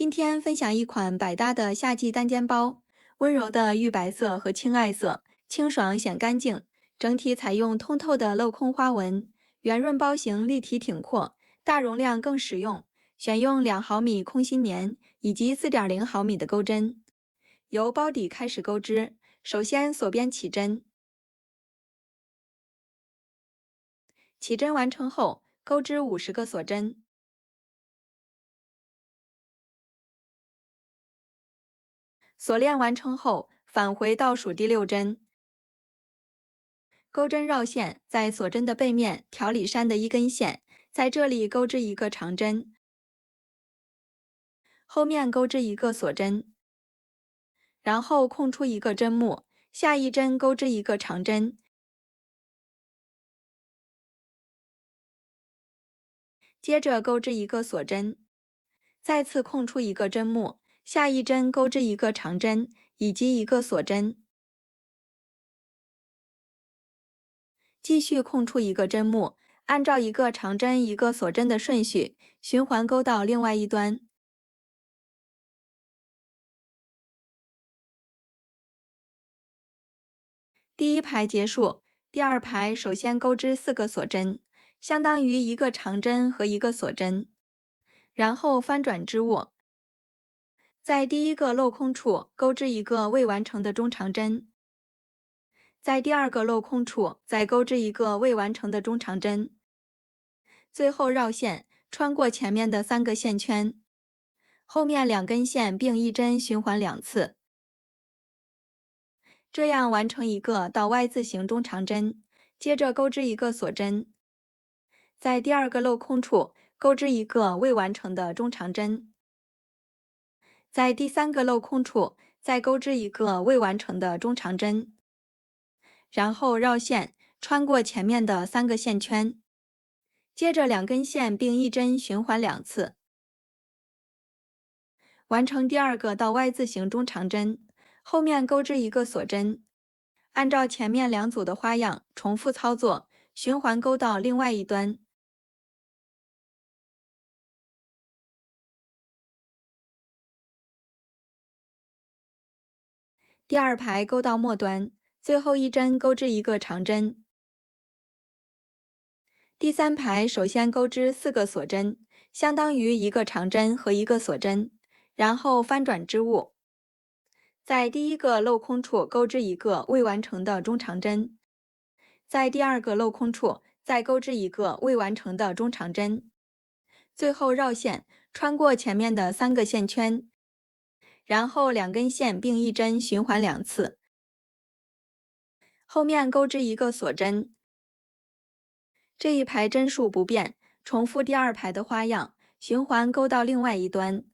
今天分享一款百搭的夏季单肩包，温柔的玉白色和青艾色，清爽显干净，整体采用通透的镂空花纹，圆润包型立体挺阔，大容量更实用。选用2毫米空心棉以及4.0毫米的钩针，由包底开始钩织。首先锁边起针，起针完成后，钩织50个锁针。锁链完成后，返回倒数第6针，钩针绕线，在锁针的背面调里衫的1根线，在这里钩织一个长针，后面钩织一个锁针，然后空出一个针目，下一针钩织一个长针，接着钩织一个锁针，再次空出一个针目，下一针钩织一个长针以及一个锁针，继续空出一个针目，按照一个长针一个锁针的顺序，循环钩到另外一端。第一排结束，第二排首先钩织4个锁针，相当于一个长针和一个锁针，然后翻转织物，在第一个镂空处钩织一个未完成的中长针，在第二个镂空处再钩织一个未完成的中长针，最后绕线穿过前面的3个线圈，后面2根线并一针循环2次，这样完成一个倒 Y 字形中长针。接着钩织一个锁针，在第二个镂空处钩织一个未完成的中长针，在第3个镂空处再钩织一个未完成的中长针，然后绕线穿过前面的3个线圈，接着2根线并一针循环2次，完成第二个倒 Y 字形中长针，后面钩织一个锁针，按照前面2组的花样重复操作，循环钩到另外一端。第二排钩到末端，最后一针钩织一个长针。第三排首先钩织4个锁针，相当于一个长针和一个锁针，然后翻转织物，在第一个镂空处钩织一个未完成的中长针，在第二个镂空处再钩织一个未完成的中长针，最后绕线穿过前面的3个线圈，然后2根线并一针循环2次，后面钩织一个锁针。这一排针数不变，重复第二排的花样，循环钩到另外一端。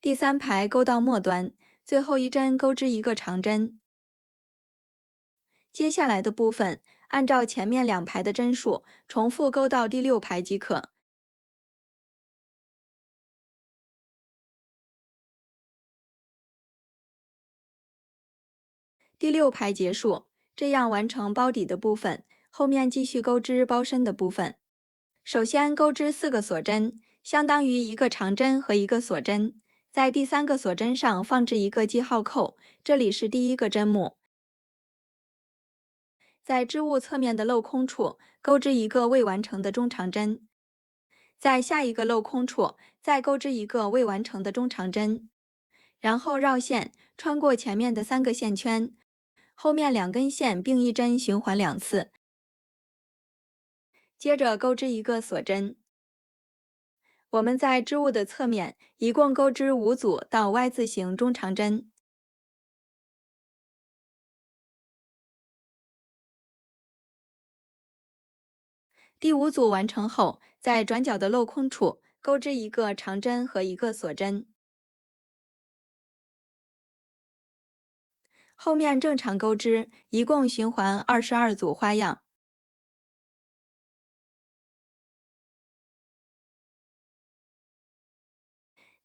第三排钩到末端，最后一针钩织一个长针。接下来的部分，按照前面2排的针数，重复钩到第6排即可。第6排结束，这样完成包底的部分，后面继续钩织包身的部分。首先钩织4个锁针，相当于一个长针和一个锁针，在第3个锁针上放置一个记号扣，这里是第1个针目。在织物侧面的镂空处钩织一个未完成的中长针，在下一个镂空处再钩织一个未完成的中长针，然后绕线穿过前面的3个线圈，后面2根线并一针循环2次，接着钩织一个锁针。我们在织物的侧面一共钩织5组到 Y 字形中长针。第5组完成后，在转角的镂空处钩织一个长针和一个锁针。后面正常钩织，一共循环22组花样。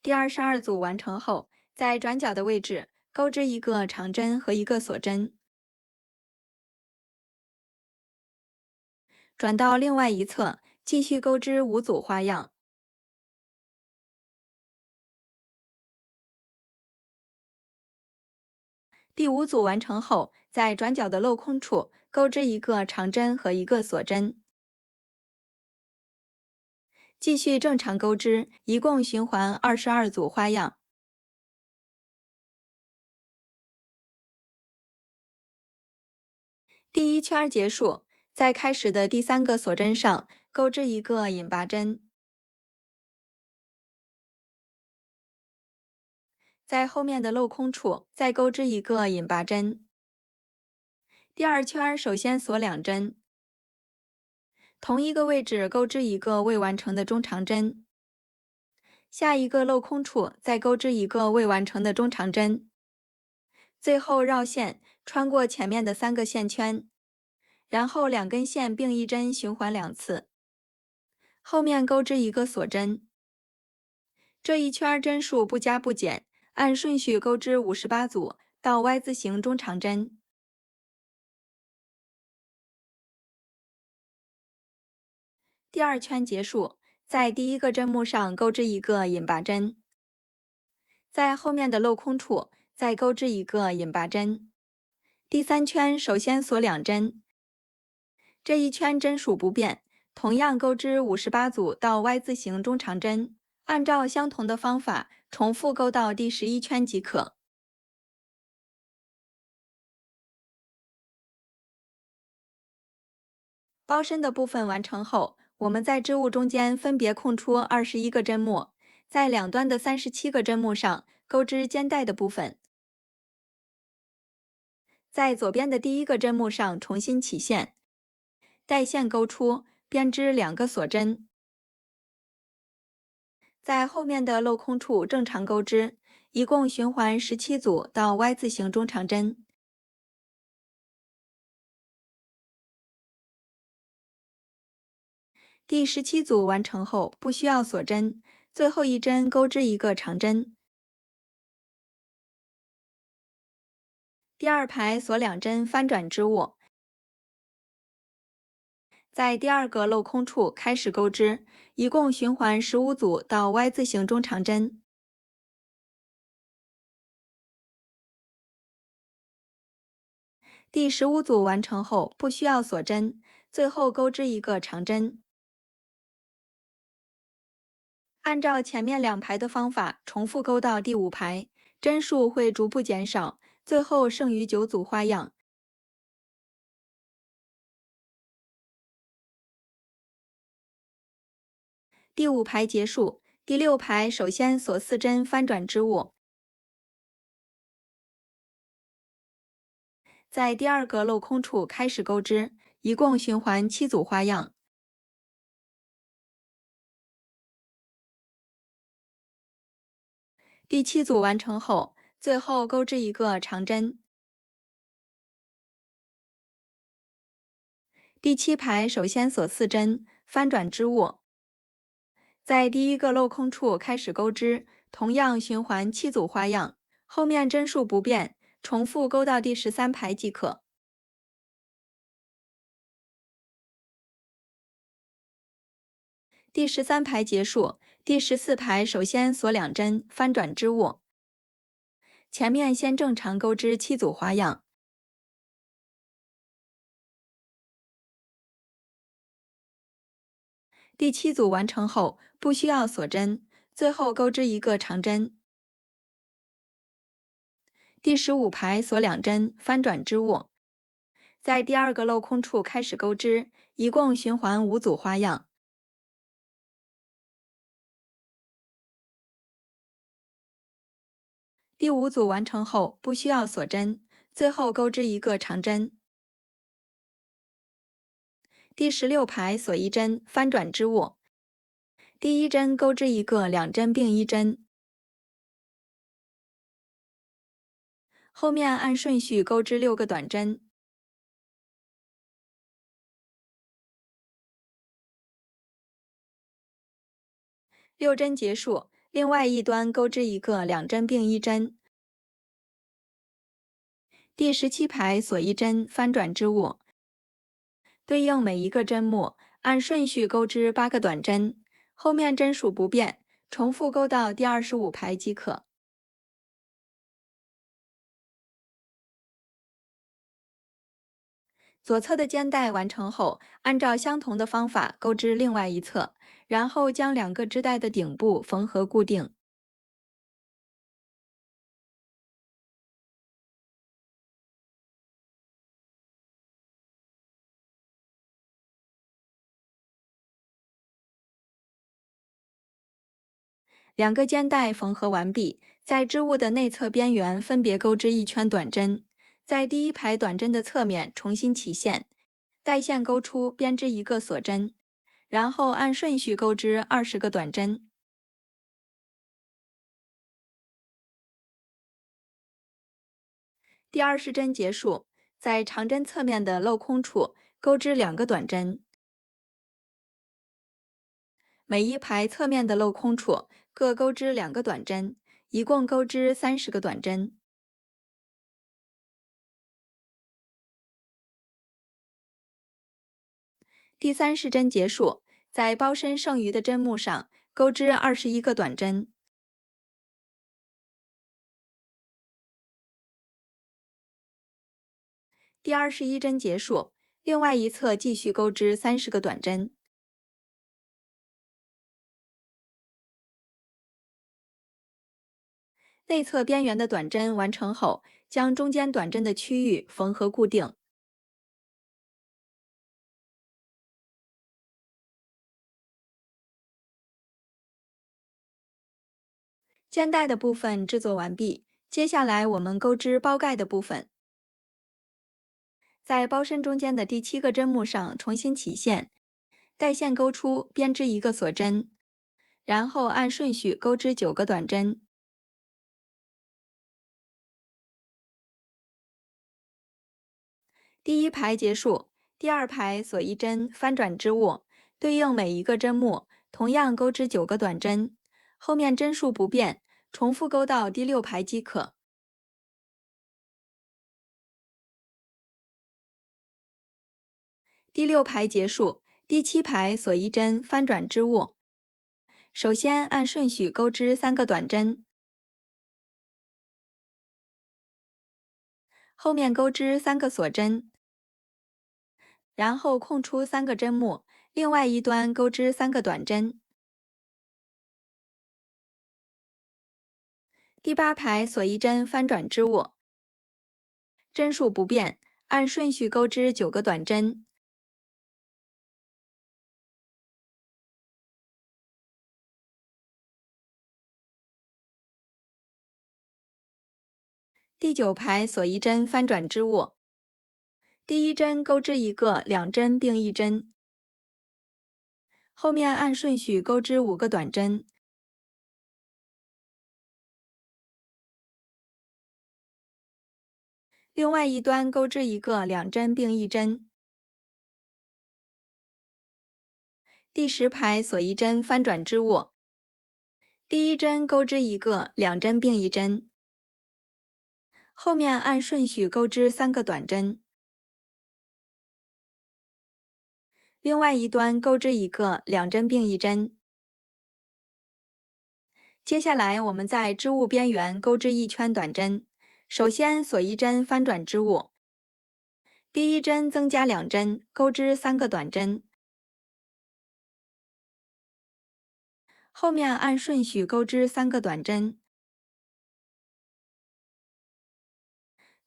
第22组完成后，在转角的位置钩织一个长针和一个锁针。转到另外一侧，继续钩织五组花样。第五组完成后，在转角的镂空处钩织一个长针和一个锁针，继续正常钩织，一共循环22组花样。第一圈结束，在开始的第3个锁针上钩织一个引拔针，在后面的镂空处再钩织一个引拔针。第二圈首先锁2针，同一个位置钩织一个未完成的中长针，下一个镂空处再钩织一个未完成的中长针，最后绕线穿过前面的3个线圈，然后2根线并一针循环2次，后面钩织一个锁针。这一圈针数不加不减，按顺序钩织58组到 Y 字形中长针。第二圈结束，在第一个针目上钩织一个引拔针，在后面的镂空处再钩织一个引拔针。第3圈首先锁2针，这一圈针数不变，同样钩织58组到 Y 字形中长针，按照相同的方法重复钩到第11圈即可。包身的部分完成后，我们在织物中间分别空出21个针目，在两端的37个针目上钩织肩带的部分。在左边的第一个针目上重新起线，带线钩出，编织2个锁针。在后面的镂空处正常钩织，一共循环17组到 Y 字形中长针。第17组完成后，不需要锁针，最后一针钩织一个长针。第2排锁2针翻转织物，在第2个镂空处开始钩织，一共循环15组到 Y 字形中长针。第15组完成后，不需要锁针，最后钩织一个长针。按照前面2排的方法重复钩到第5排，针数会逐步减少，最后剩余9组花样。第5排结束，第6排首先锁4针翻转织物，在第2个镂空处开始钩织，一共循环7组花样。第7组完成后，最后钩织一个长针。第7排首先锁4针，翻转织物，在第1个镂空处开始钩织，同样循环7组花样，后面针数不变，重复钩到第13排即可。第13排结束，第14排首先锁2针，翻转织物，前面先正常钩织7组花样。第7组完成后，不需要锁针，最后钩织一个长针。第15排锁2针，翻转织物，在第2个镂空处开始钩织，一共循环5组花样。第5组完成后，不需要锁针，最后钩织一个长针。第16排锁1针，翻转织物，第1针钩织一个2针并1针，后面按顺序钩织6个短针。6针结束，另外一端钩织一个2针并1针。第17排锁1针，翻转织物，对应每一个针目，按顺序钩织8个短针，后面针数不变，重复钩到第25排即可。左侧的肩带完成后，按照相同的方法钩织另外一侧，然后将两个织带的顶部缝合固定。两个肩带缝合完毕，在织物的内侧边缘分别钩织一圈短针，在第一排短针的侧面重新起线，带线钩出，编织一个锁针，然后按顺序钩织20个短针。第20针结束，在长针侧面的镂空处钩织2个短针，每一排侧面的镂空处各钩织2个短针，一共钩织30个短针。第30针结束，在包身剩余的针目上钩织21个短针。第21针结束，另外一侧继续钩织30个短针。内侧边缘的短针完成后，将中间短针的区域缝合固定。肩带的部分制作完毕，接下来我们钩织包盖的部分。在包身中间的第7个针目上重新起线，带线钩出，编织一个锁针，然后按顺序钩织9个短针。第一排结束，第2排锁一针，翻转织物，对应每一个针目，同样钩织9个短针，后面针数不变，重复钩到第6排即可。第6排结束，第7排锁一针，翻转织物。首先按顺序钩织3个短针，后面钩织3个锁针，然后空出3个针目，另外一端钩织3个短针。第8排锁一针，翻转织物，针数不变，按顺序钩织9个短针。第9排锁一针，翻转织物，第一针钩织一个，2针并一针，后面按顺序钩织5个短针。另外一端钩织一个2针并一针。第10排锁一针，翻转织物，第一针钩织一个，2针并一针，后面按顺序钩织3个短针。另外一端钩织一个，2针并一针。接下来我们在织物边缘钩织一圈短针，首先锁一针，翻转织物，第一针增加2针，钩织3个短针，后面按顺序钩织3个短针，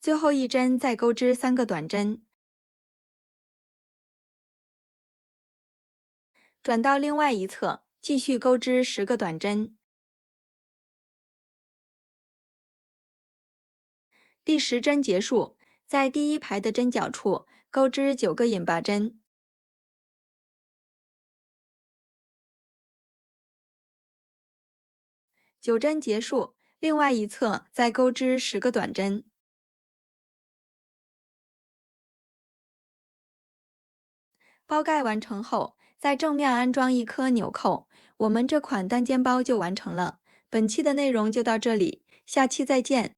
最后一针再钩织3个短针，转到另外一侧，继续钩织10个短针。第10针结束，在第一排的针脚处钩织9个引拔针。9针结束，另外一侧再钩织10个短针。包盖完成后，在正面安装一颗纽扣，我们这款单肩包就完成了。本期的内容就到这里，下期再见。